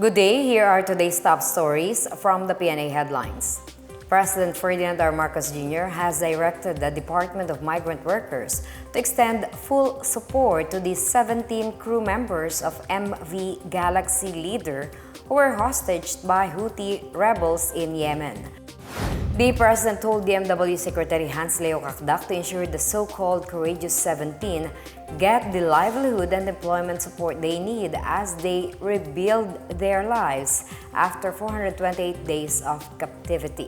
Good day, here are today's top stories from the Pna Headlines. President Ferdinand R. Marcos Jr. has directed the Department of Migrant Workers to extend full support to the 17 crew members of MV Galaxy Leader who were hostaged by Houthi rebels in Yemen. The President told DMW Secretary Hans Leo Kakdak to ensure the so-called Courageous 17 get the livelihood and employment support they need as they rebuild their lives after 428 days of captivity.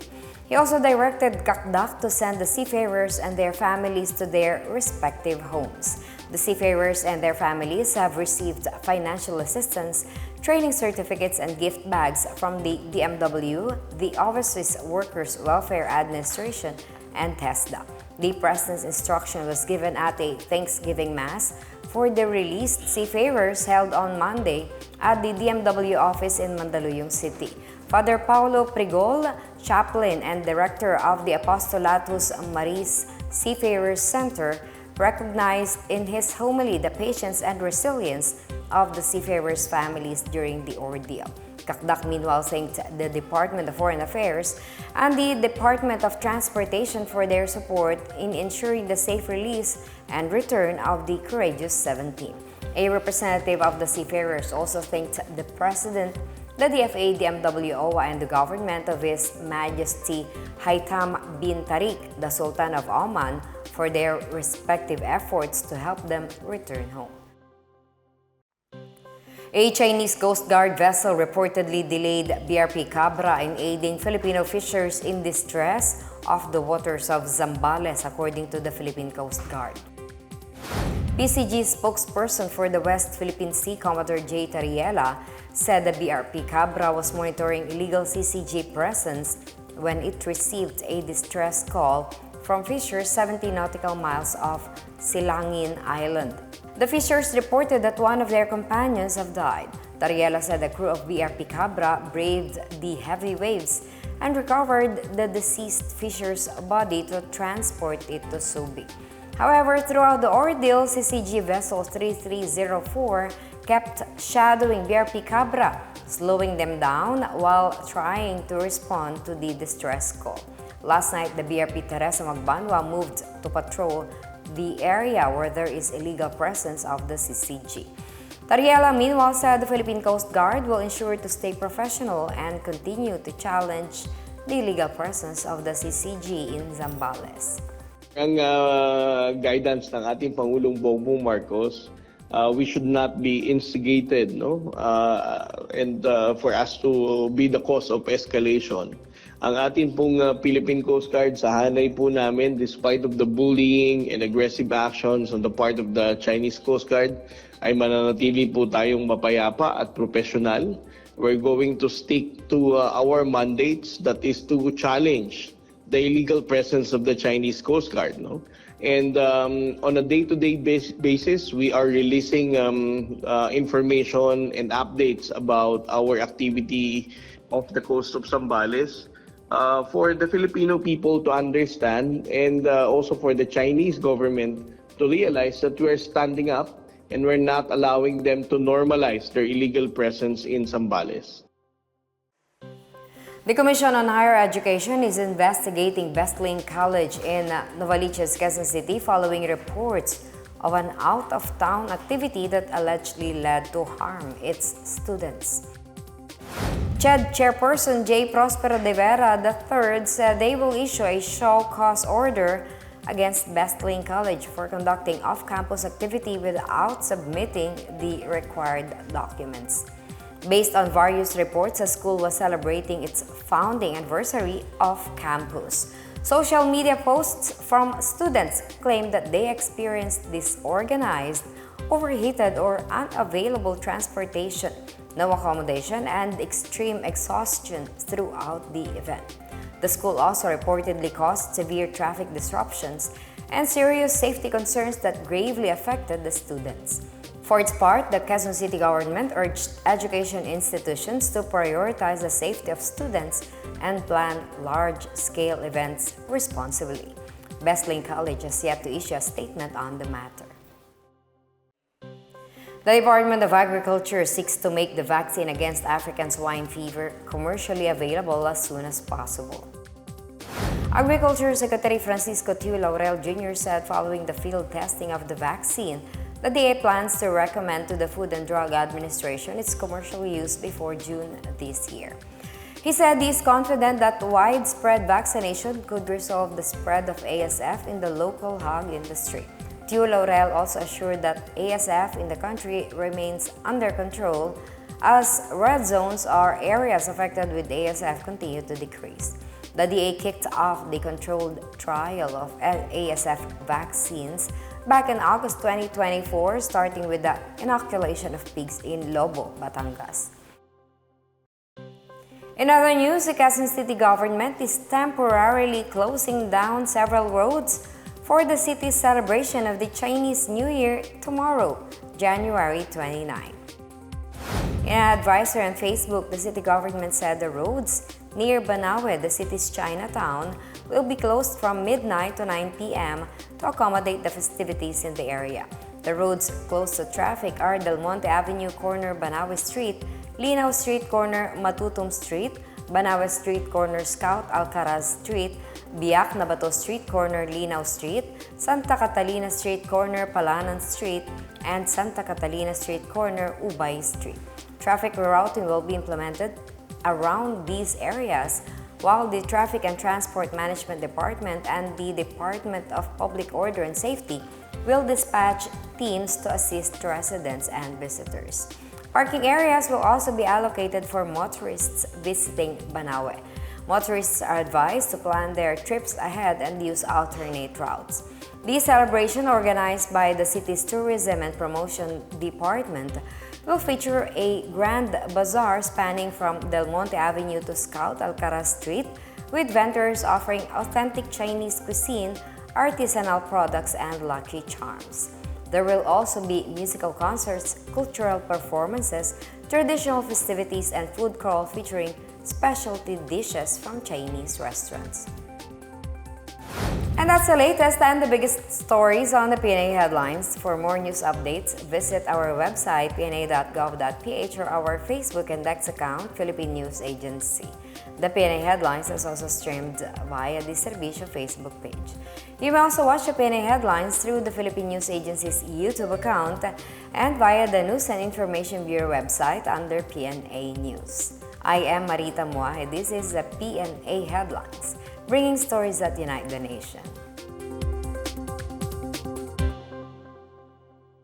He also directed Kakdak to send the seafarers and their families to their respective homes. The seafarers and their families have received financial assistance, training certificates, and gift bags from the DMW, the Overseas Workers Welfare Administration, and TESDA. The President's instruction was given at a Thanksgiving Mass for the released seafarers held on Monday at the DMW office in Mandaluyong City. Father Paulo Prigol, chaplain and director of the Apostolatus Maris Seafarers Center, recognized in his homily the patience and resilience of the seafarers' families during the ordeal. Kakdak meanwhile thanked the Department of Foreign Affairs and the Department of Transportation for their support in ensuring the safe release and return of the Courageous 17. A representative of the seafarers also thanked the President, the DFA, DMW, OWA, and the government of His Majesty Haitham bin Tariq, the Sultan of Oman, for their respective efforts to help them return home. A Chinese Coast Guard vessel reportedly delayed BRP Cabra in aiding Filipino fishers in distress off the waters of Zambales, according to the Philippine Coast Guard. PCG spokesperson for the West Philippine Sea, Commodore J. Tariela, said the BRP Cabra was monitoring illegal CCG presence when it received a distress call from fishers 70 nautical miles off Silangin Island. The fishers reported that one of their companions have died. Tariela said the crew of BRP Cabra braved the heavy waves and recovered the deceased fisher's body to transport it to Subic. However, throughout the ordeal, CCG vessel 3304 kept shadowing BRP Cabra, slowing them down while trying to respond to the distress call. Last night, the BRP Teresa Magbanwa moved to patrol the area where there is illegal presence of the CCG. Tariela meanwhile said the Philippine Coast Guard will ensure to stay professional and continue to challenge the illegal presence of the CCG in Zambales. Ang guidance ng ating Pangulong Bongbong Marcos, we should not be instigated, and for us to be the cause of escalation. Ang ating pong Philippine Coast Guard, sa hanay po namin, despite of the bullying and aggressive actions on the part of the Chinese Coast Guard, ay mananatili po tayong mapayapa at professional. We're going to stick to our mandates, that is to challenge the illegal presence of the Chinese Coast Guard. And on a day-to-day basis, we are releasing information and updates about our activity off the coast of Zambales for the Filipino people to understand, and also for the Chinese government to realize that we're standing up and we're not allowing them to normalize their illegal presence in Zambales. The Commission on Higher Education is investigating Bestlink College in Novaliches, Quezon City following reports of an out-of-town activity that allegedly led to harm its students. CHED Chairperson J. Prospero de Vera III said they will issue a show cause order against Bestlink College for conducting off-campus activity without submitting the required documents. Based on various reports, the school was celebrating its founding anniversary off-campus. Social media posts from students claim that they experienced disorganized, overheated, or unavailable transportation, no accommodation, and extreme exhaustion throughout the event. The school also reportedly caused severe traffic disruptions and serious safety concerns that gravely affected the students. For its part, the Quezon City government urged education institutions to prioritize the safety of students and plan large-scale events responsibly. Bestlink College has yet to issue a statement on the matter. The Department of Agriculture seeks to make the vaccine against African swine fever commercially available as soon as possible. Agriculture Secretary Francisco Tiu Laurel Jr. said following the field testing of the vaccine, the DA plans to recommend to the Food and Drug Administration its commercial use before June this year. He said he is confident that widespread vaccination could resolve the spread of ASF in the local hog industry. Tiu Laurel also assured that ASF in the country remains under control as red zones or areas affected with ASF continue to decrease. The DA kicked off the controlled trial of ASF vaccines back in August 2024, starting with the inoculation of pigs in Lobo, Batangas. In other news, the Quezon City government is temporarily closing down several roads for the city's celebration of the Chinese New Year tomorrow, January 29. In an advisory on Facebook, the city government said the roads near Banawe, the city's Chinatown, will be closed from midnight to 9 p.m. to accommodate the festivities in the area. The roads closed to traffic are Del Monte Avenue corner Banawe Street, Linao Street corner Matutum Street, Banawe Street corner Scout Alcaraz Street, Biak Nabato Street corner Linao Street, Santa Catalina Street corner Palanan Street, and Santa Catalina Street corner Ubay Street. Traffic rerouting will be implemented around these areas, while the Traffic and Transport Management Department and the Department of Public Order and Safety will dispatch teams to assist residents and visitors. Parking areas will also be allocated for motorists visiting Banawe. Motorists are advised to plan their trips ahead and use alternate routes. The celebration, organized by the city's Tourism and Promotion Department, will feature a grand bazaar spanning from Del Monte Avenue to Scout Alcaraz Street, with vendors offering authentic Chinese cuisine, artisanal products, and lucky charms. There will also be musical concerts, cultural performances, traditional festivities, and food crawl featuring specialty dishes from Chinese restaurants. And that's the latest and the biggest stories on the Pna Headlines. For more news updates, visit our website pna.gov.ph or our Facebook and X account, Philippine News Agency. The Pna Headlines is also streamed via the Servicio Facebook page. You may also watch the Pna Headlines through the Philippine News Agency's YouTube account and via the News and Information Bureau website under PNA News. I am Marita Muahe. This is the PNA Headlines, bringing stories that unite the nation.